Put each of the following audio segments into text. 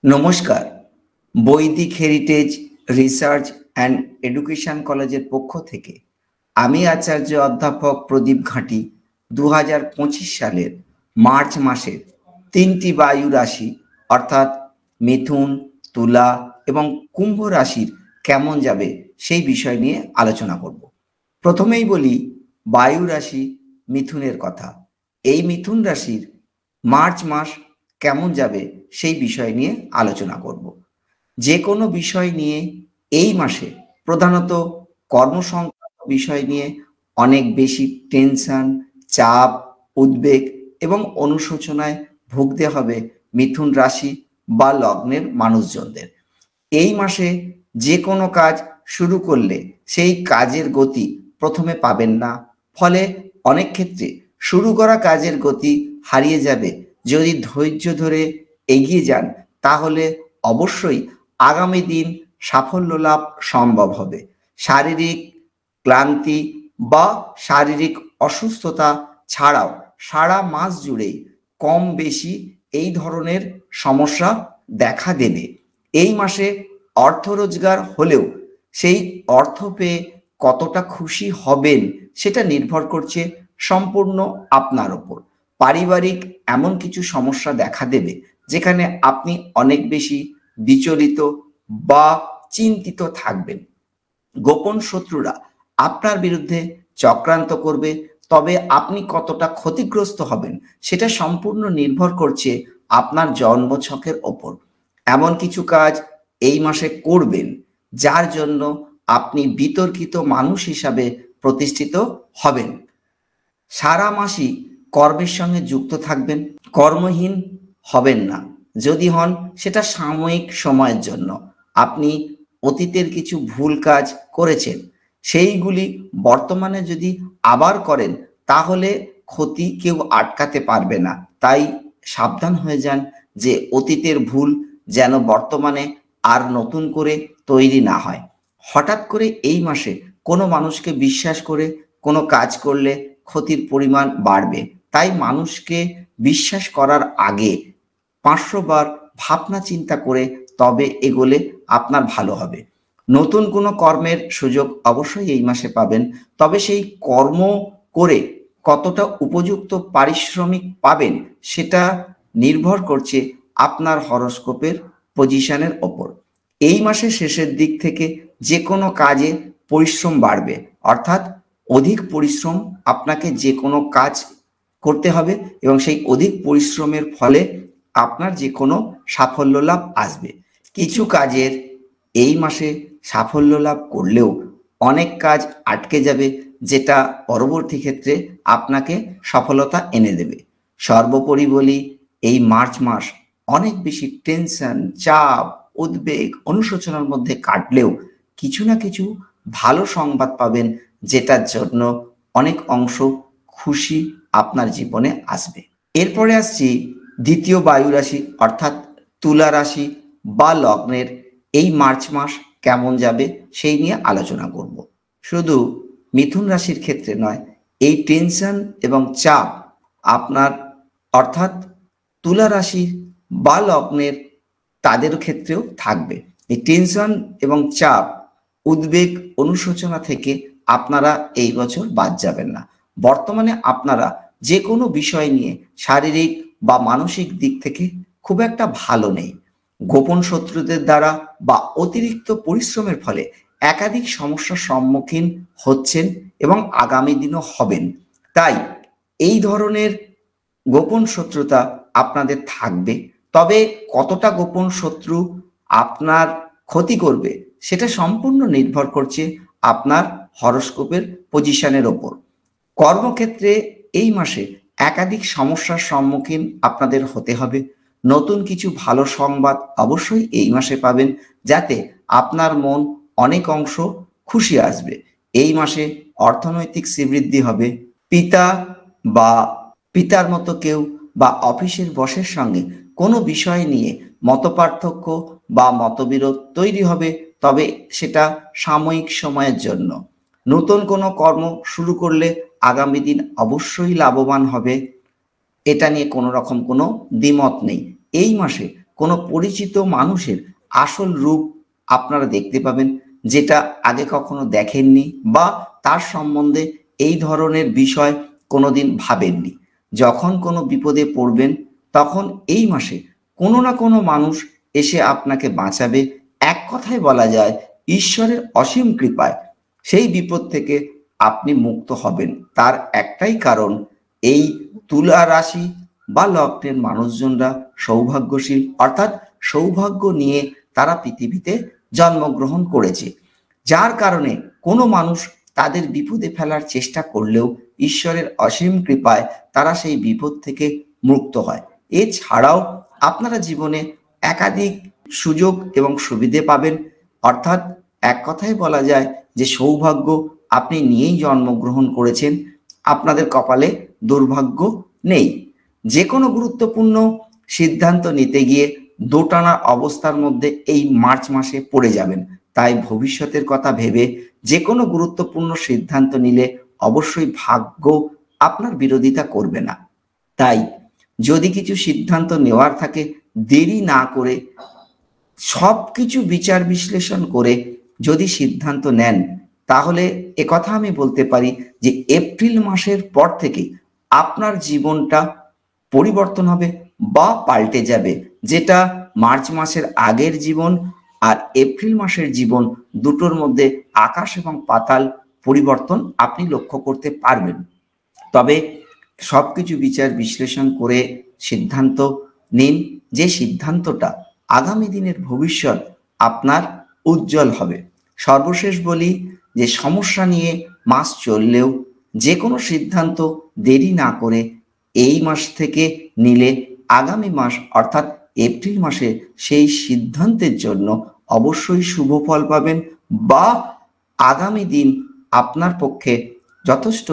নমস্কার। বৈদিক heritage research and education কলেজের পক্ষ থেকে আমি আচার্য অধ্যাপক প্রদীপ ঘাঁটি 2025 সালের মার্চ মাসের 3টি বায়ু রাশি অর্থাৎ মিথুন, তুলা এবং কুম্ভ রাশির কেমন যাবে সেই বিষয় নিয়ে আলোচনা করব। প্রথমেই বলি বায়ু রাশি মিথুনের কথা। এই মিথুন রাশির মার্চ মাস কেমন যাবে সেই বিষয় নিয়ে আলোচনা করব। যে কোনো বিষয় নিয়ে এই মাসে প্রধানত কর্মসংক্রান্ত বিষয় নিয়ে অনেক বেশি টেনশন, চাপ, উদ্বেগ এবং অনুশোচনায় ভুগতে হবে মিথুন রাশি বা লগ্নের মানুষজনদের। এই মাসে যে কোনো কাজ শুরু করলে সেই কাজের গতি প্রথমে পাবেন না, ফলে অনেক ক্ষেত্রে শুরু করা কাজের গতি হারিয়ে যাবে। যদি ধৈর্য ধরে এগিয়ে যান তাহলে অবশ্যই আগামী দিন সাফল্য লাভ সম্ভব হবে। শারীরিক ক্লান্তি বা শারীরিক অসুস্থতা ছাড়াও সারা মাস জুড়েই কম বেশি এই ধরনের সমস্যা দেখা দেবে। এই মাসে অর্থ রোজগার হলেও সেই অর্থ পেয়ে কতটা খুশি হবেন সেটা নির্ভর করছে সম্পূর্ণ আপনার ওপর। পারিবারিক এমন কিছু সমস্যা দেখা দেবে যেখানে আপনি অনেক বেশি বিচলিত বা চিন্তিত থাকবেন। গোপন শত্রুরা আপনার বিরুদ্ধে চক্রান্ত করবে, তবে আপনি কতটা ক্ষতিগ্রস্ত হবেন সেটা সম্পূর্ণ নির্ভর করছে আপনার জন্মছকের ওপর। এমন কিছু কাজ এই মাসে করবেন যার জন্য আপনি বিতর্কিত মানুষ হিসাবে প্রতিষ্ঠিত হবেন। সারা মাসই কর্মের সঙ্গে যুক্ত থাকবেন, কর্মহীন হবেন না। যদি হন সেটা সাময়িক সময়ের জন্য। আপনি অতীতের কিছু ভুল কাজ করেছেন, সেইগুলি বর্তমানে যদি আবার করেন তাহলে ক্ষতি কেউ আটকাতে পারবে না। তাই সাবধান হয়ে যান যে অতীতের ভুল যেন বর্তমানে আর নতুন করে তৈরি না হয়। হঠাৎ করে এই মাসে কোনো মানুষকে বিশ্বাস করে কোনো কাজ করলে ক্ষতির পরিমাণ বাড়বে। তাই মানুষকে বিশ্বাস করার আগে 500 বার ভাবনা চিন্তা করে তবে এগোলে আপনার ভালো হবে। নতুন কোনো কর্মের সুযোগ অবশ্যই এই মাসে পাবেন, তবে সেই কর্ম করে কতটা উপযুক্ত পারিশ্রমিক পাবেন সেটা নির্ভর করছে আপনার হরোস্কোপের পজিশনের ওপর। এই মাসের শেষের দিক থেকে যে কোনো কাজে পরিশ্রম বাড়বে, অর্থাৎ অধিক পরিশ্রম আপনাকে যে কোনো কাজ করতে হবে এবং সেই অধিক পরিশ্রমের ফলে আপনার যে কোনো সাফল্য লাভ আসবে। কিছু কাজের এই মাসে সাফল্য লাভ করলেও অনেক কাজ আটকে যাবে, যেটা পরবর্তী ক্ষেত্রে আপনাকে সফলতা এনে দেবে। সর্বোপরি বলি, এই মার্চ মাস অনেক বেশি টেনশন, চাপ, উদ্বেগ, অনুশোচনার মধ্যে কাটলেও কিছু না কিছু ভালো সংবাদ পাবেন, যেটার জন্য অনেক অংশ খুশি আপনার জীবনে আসবে। এরপরে আসছি দ্বিতীয় বায়ু রাশি অর্থাৎ তুলা রাশি বা লগ্নের এই মার্চ মাস কেমন যাবে সেই নিয়ে আলোচনা করব। শুধু মিথুন রাশির ক্ষেত্রে নয়, এই টেনশন এবং চাপ আপনার অর্থাৎ তুলা রাশি বা লগ্নের তাদের ক্ষেত্রেও থাকবে। এই টেনশন এবং চাপ, উদ্বেগ, অনুশোচনা থেকে আপনারা এই বছর বাদ যাবেন না। বর্তমানে আপনারা যে কোনো বিষয় নিয়ে শারীরিক বা মানসিক দিক থেকে খুব একটা ভালো নেই। গোপন শত্রুদের দ্বারা বা অতিরিক্ত পরিশ্রমের ফলে একাধিক সমস্যার সম্মুখীন হচ্ছেন এবং আগামী দিনও হবেন। তাই এই ধরনের গোপন শত্রুতা আপনাদের থাকবে, তবে কতটা গোপন শত্রু আপনার ক্ষতি করবে সেটা সম্পূর্ণ নির্ভর করছে আপনার হরোস্কোপের পজিশনের ওপর। কর্মক্ষেত্রে এই মাসে একাধিক সমস্যার সম্মুখীন আপনাদের হতে হবে। নতুন কিছু ভালো সংবাদ অবশ্যই এই মাসে পাবেন, যাতে আপনার মন অনেক অংশ খুশি আসবে। এই মাসে অর্থনৈতিক শ্রীবৃদ্ধি হবে। পিতা বা পিতার মতো কেউ বা অফিসের বসের সঙ্গে কোনো বিষয় নিয়ে মতপার্থক্য বা মতবিরোধ তৈরি হবে, তবে সেটা সাময়িক সময়ের জন্য। নতুন কোনো কর্ম শুরু করলে আগামী দিন অবশ্যই লাভবান হবে, এটা নিয়ে কোনো রকম কোনো দ্বিমত নেই। এই মাসে কোনো পরিচিত মানুষের আসল রূপ আপনারা দেখতে পাবেন, যেটা আগে কখনো দেখেননি বা তার সম্বন্ধে এই ধরনের বিষয় কোনোদিন ভাবেননি। যখন কোনো বিপদে পড়বেন তখন এই মাসে কোনো না কোনো মানুষ এসে আপনাকে বাঁচাবে। এক কথায় বলা যায় ঈশ্বরের অসীম কৃপায় সেই বিপদ থেকে আপনি মুক্ত হবেন। তার একটাই কারণ, এই তুলা রাশি বা লগ্নের মানুষজনরা সৌভাগ্যশীল, অর্থাৎ সৌভাগ্য নিয়ে তারা পৃথিবীতে জন্মগ্রহণ করেছে, যার কারণে কোনো মানুষ তাদের বিপদে ফেলার চেষ্টা করলেও ঈশ্বরের অসীম কৃপায় তারা সেই বিপদ থেকে মুক্ত হয়। এছাড়াও আপনারা জীবনে একাধিক সুযোগ এবং সুবিধে পাবেন, অর্থাৎ এক কথায় বলা যায় যে সৌভাগ্য আপনি নিয়েই জন্মগ্রহণ করেছেন, আপনাদের কপালে দুর্ভাগ্য নেই। যে কোনো গুরুত্বপূর্ণ সিদ্ধান্ত নিতে গিয়ে দোটানা অবস্থার মধ্যে এই মার্চ মাসে পড়ে যাবেন। তাই ভবিষ্যতের কথা ভেবে যে কোনো গুরুত্বপূর্ণ সিদ্ধান্ত নিলে অবশ্যই ভাগ্য আপনার বিরোধিতা করবে না। তাই যদি কিছু সিদ্ধান্ত নেওয়ার থাকে, দেরি না করে সবকিছু বিচার বিশ্লেষণ করে যদি সিদ্ধান্ত নেন, তাহলে একথা আমি বলতে পারি যে এপ্রিল মাসের পর থেকে আপনার জীবনটা পরিবর্তন হবে বা পাল্টে যাবে। যেটা মার্চ মাসের আগের জীবন আর এপ্রিল মাসের জীবন, দুটোর মধ্যে আকাশ এবং পাতাল পরিবর্তন আপনি লক্ষ্য করতে পারবেন। তবে সবকিছু বিচার বিশ্লেষণ করে সিদ্ধান্ত নিন, যে সিদ্ধান্তটা আগামী দিনের ভবিষ্যৎ আপনার উজ্জ্বল হবে। সর্বশেষ বলি যে সমস্যা নিয়ে মাস চললেও যে কোনো সিদ্ধান্ত দেরি না করে এই মাস থেকে নিলে আগামী মাস অর্থাৎ এপ্রিল মাসে সেই সিদ্ধান্তের জন্য অবশ্যই শুভ ফল পাবেন বা আগামী দিন আপনার পক্ষে যথেষ্ট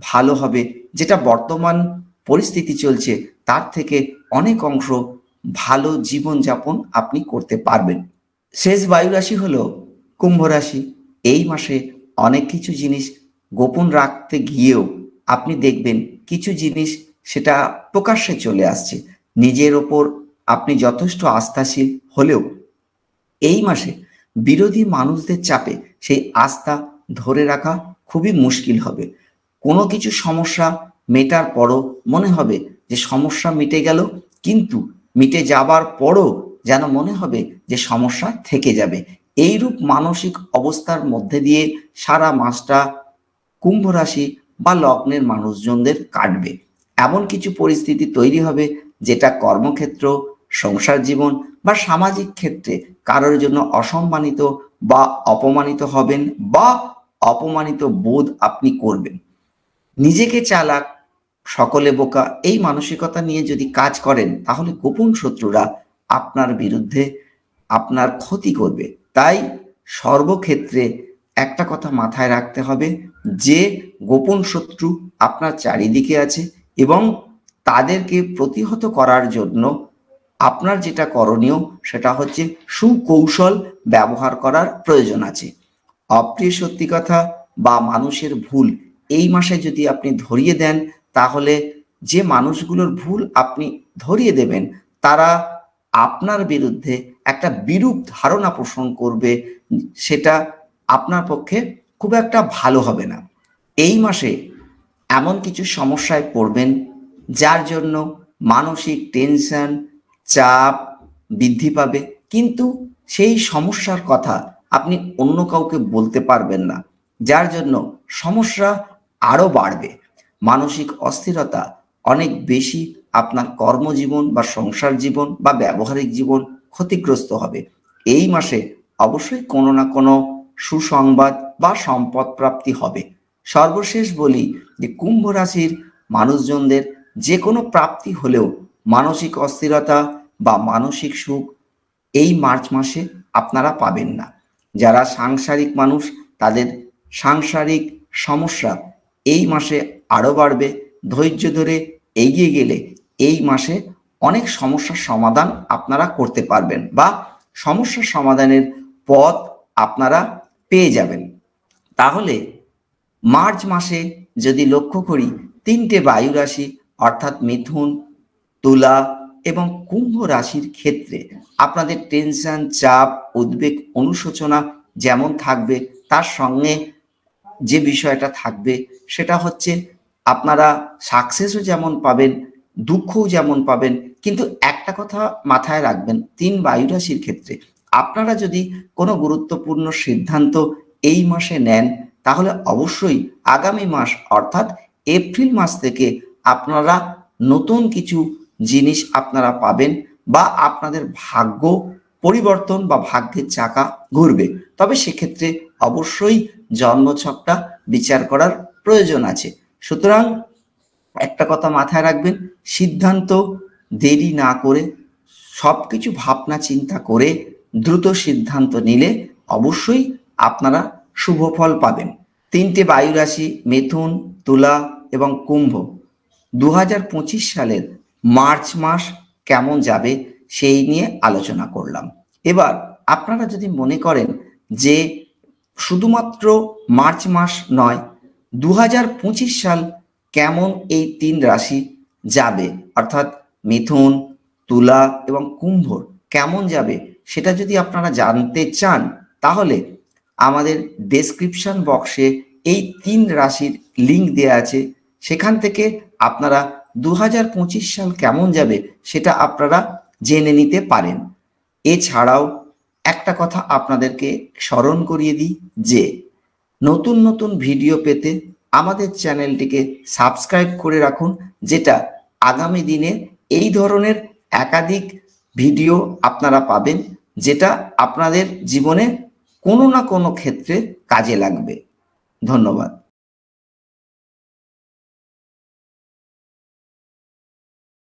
ভালো হবে। যেটা বর্তমান পরিস্থিতি চলছে তার থেকে অনেক অংশ ভালো জীবনযাপন আপনি করতে পারবেন। শেষ বায়ু রাশি হলো কুম্ভ রাশি। এই মাসে অনেক কিছু জিনিস গোপন রাখতে গিয়েও আপনি দেখবেন কিছু জিনিস সেটা প্রকাশ্যে চলে আসছে। নিজের ওপর আপনি যথেষ্ট আস্থাশীল হলেও এই মাসে বিরোধী মানুষদের চাপে সেই আস্থা ধরে রাখা খুবই মুশকিল হবে। কোনো কিছু সমস্যা মেটার পরও মনে হবে যে সমস্যা মিটে গেল, কিন্তু মিটে যাবার পরও যেন মনে হবে যে সমস্যা থেকে যাবে। এইরূপ মানসিক অবস্থার মধ্যে দিয়ে সারা মাসটা কুম্ভ রাশি বা লগ্নের মানুষজনদের কাটবে। এমন কিছু পরিস্থিতি তৈরি হবে যেটা কর্মক্ষেত্র, সংসার জীবন বা সামাজিক ক্ষেত্রে কারোর জন্য অসম্মানিত বা অপমানিত হবেন বা অপমানিত বোধ আপনি করবেন। নিজেকে চালাক, সকলে বোকা, এই মানসিকতা নিয়ে যদি কাজ করেন তাহলে গোপন শত্রুরা আপনার বিরুদ্ধে আপনার ক্ষতি করবে। তাই সর্বক্ষেত্রে একটা কথা মাথায় রাখতে হবে যে গোপন শত্রু আপনার চারিদিকে আছে এবং তাদেরকে প্রতিহত করার জন্য আপনার যেটা করণীয় সেটা হচ্ছে সুকৌশল ব্যবহার করার প্রয়োজন আছে। অপ্রিয় সত্যি কথা বা মানুষের ভুল এই মাসে যদি আপনি ধরিয়ে দেন, তাহলে যে মানুষগুলোর ভুল আপনি ধরিয়ে দেবেন তারা আপনার বিরুদ্ধে একটা বিরূপ ধারণা পোষণ করবে, সেটা আপনার পক্ষে খুব একটা ভালো হবে না। এই মাসে এমন কিছু সমস্যায় পড়বেন যার জন্য মানসিক টেনশন, চাপ বৃদ্ধি পাবে, কিন্তু সেই সমস্যার কথা আপনি অন্য কাউকে বলতে পারবেন না, যার জন্য সমস্যা আরো বাড়বে। মানসিক অস্থিরতা অনেক বেশি আপনার কর্মজীবন বা সংসার জীবন বা ব্যবহারিক জীবন ক্ষতিগ্রস্ত হবে। এই মাসে অবশ্যই কোনো না কোনো সুসংবাদ বা সম্পদ প্রাপ্তি হবে। সর্বশেষ বলি যে কুম্ভ রাশির মানুষজনদের যে কোনো প্রাপ্তি হলেও মানসিক অস্থিরতা বা মানসিক সুখ এই মার্চ মাসে আপনারা পাবেন না। যারা সাংসারিক মানুষ তাদের সাংসারিক সমস্যা এই মাসে আরো বাড়বে। ধৈর্য ধরে এগিয়ে গেলে এই মাসে অনেক সমস্যার সমাধান আপনারা করতে পারবেন বা সমস্যার সমাধানের পথ আপনারা পেয়ে যাবেন। তাহলে মার্চ মাসে যদি লক্ষ্য করি, তিনটে বায়ু রাশি অর্থাৎ মিথুন, তুলা এবং কুম্ভ রাশির ক্ষেত্রে আপনাদের টেনশন, চাপ, উদ্বেগ, অনুশোচনা যেমন থাকবে, তার সঙ্গে যে বিষয়টা থাকবে সেটা হচ্ছে আপনারা সাকসেসও যেমন পাবেন, দুঃখও যেমন পাবেন। কিন্তু একটা কথা মাথায় রাখবেন, 3 বায়ু রাশির ক্ষেত্রে আপনারা যদি কোনো গুরুত্বপূর্ণ সিদ্ধান্ত এই মাসে নেন, তাহলে অবশ্যই আগামী মাস অর্থাৎ এপ্রিল মাস থেকে আপনারা নতুন কিছু জিনিস আপনারা পাবেন বা আপনাদের ভাগ্য পরিবর্তন বা ভাগ্যের চাকা ঘুরবে। তবে সেক্ষেত্রে অবশ্যই জন্মছকটা বিচার করার প্রয়োজন আছে। সুতরাং একটা কথা মাথায় রাখবেন, সিদ্ধান্ত দেরি না করে সবকিছু ভাবনা চিন্তা করে দ্রুত সিদ্ধান্ত নিলে অবশ্যই আপনারা শুভ ফল পাবেন। 3টে বায়ু রাশি মিথুন, তুলা এবং কুম্ভ 2025 সালের মার্চ মাস কেমন যাবে সেই নিয়ে আলোচনা করলাম। এবার আপনারা যদি মনে করেন যে শুধুমাত্র মার্চ মাস নয়, 2025 সাল কেমন এই 3 রাশি যাবে অর্থাৎ মিথুন, তুলা এবং কুম্ভ কেমন যাবে সেটা যদি আপনারা জানতে চান, তাহলে আমাদের ডেসক্রিপশন বক্সে এই 3 রাশির লিঙ্ক দেওয়া আছে। সেখান থেকে আপনারা 2025 সাল কেমন যাবে সেটা আপনারা জেনে নিতে পারেন। এছাড়াও একটা কথা আপনাদেরকে স্মরণ করিয়ে দিই যে নতুন নতুন ভিডিও পেতে আমাদের চ্যানেলটিকে সাবস্ক্রাইব করে রাখুন, যেটা আগামী দিনে এই ধরনের একাধিক ভিডিও আপনারা পাবেন, যেটা আপনাদের জীবনে কোনো না কোনো ক্ষেত্রে কাজে লাগবে। ধন্যবাদ।